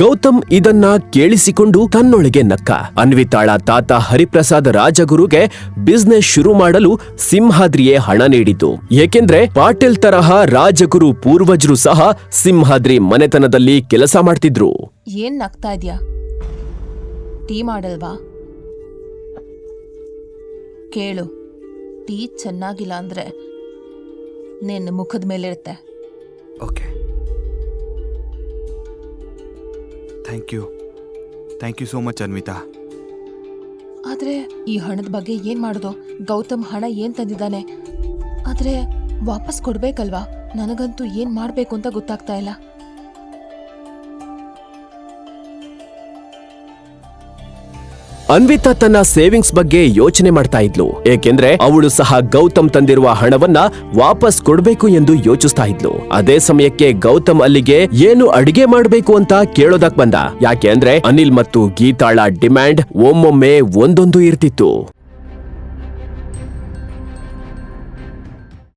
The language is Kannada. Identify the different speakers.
Speaker 1: ಗೌತಮ್ ಇದನ್ನ ಕೇಳಿಸಿಕೊಂಡು ತನ್ನೊಳಗೆ ನಕ್ಕ. ಅನ್ವಿತಾಳ ತಾತ ಹರಿಪ್ರಸಾದ್ ರಾಜಗುರುಗೆ ಬಿಸ್ನೆಸ್ ಶುರು ಮಾಡಲು ಸಿಂಹಾದ್ರಿಯೇ ಹಣ ನೀಡಿತು. ಏಕೆಂದ್ರೆ ಪಾಟೀಲ್ ತರಹ ರಾಜಗುರು ಪೂರ್ವಜರು ಸಹ ಸಿಂಹಾದ್ರಿ ಮನೆತನದಲ್ಲಿ ಕೆಲಸ ಮಾಡ್ತಿದ್ರು.
Speaker 2: ಏನ್ ನಗ್ತಾ ಇದ್ಯಾ? ಟೀ ಮಾಡಲ್ವಾ? ಕೇಳು, ಟೀ ಚೆನ್ನಾಗಿಲ್ಲ ಅಂದ್ರೆ ನಿನ್ನ ಮುಖದ ಮೇಲಿರುತ್ತೆ.
Speaker 3: Okay, thank you so much Anvita.
Speaker 2: ಆದ್ರೆ ಈ ಹಣದ ಬಗ್ಗೆ ಏನ್ ಮಾಡೋದು? ಗೌತಮ್ ಹಣ ಏನ್ ತಂದಿದ್ದಾನೆ, ಆದ್ರೆ ವಾಪಸ್ ಕೊಡ್ಬೇಕಲ್ವಾ? ನನಗಂತೂ ಏನ್ ಮಾಡ್ಬೇಕು ಅಂತ ಗೊತ್ತಾಗ್ತಾ ಇಲ್ಲ.
Speaker 1: ಅನ್ವಿತಾ ತನ್ನ ಸೇವಿಂಗ್ಸ್ ಬಗ್ಗೆ ಯೋಚನೆ ಮಾಡ್ತಾ ಇದ್ಲು. ಏಕೆಂದ್ರೆ ಅವಳು ಸಹ ಗೌತಮ್ ತಂದಿರುವ ಹಣವನ್ನ ವಾಪಸ್ ಕೊಡ್ಬೇಕು ಎಂದು ಯೋಚಿಸ್ತಾ ಇದ್ಲು. ಅದೇ ಸಮಯಕ್ಕೆ ಗೌತಮ್ ಅಲ್ಲಿಗೆ ಏನು ಅಡಿಗೆ ಮಾಡ್ಬೇಕು ಅಂತ ಕೇಳೋದಕ್ ಬಂದ. ಯಾಕೆ ಅಂದ್ರೆ ಅನಿಲ್ ಮತ್ತು ಗೀತಾಳ ಡಿಮ್ಯಾಂಡ್ ಒಮ್ಮೊಮ್ಮೆ ಒಂದೊಂದು ಇರ್ತಿತ್ತು.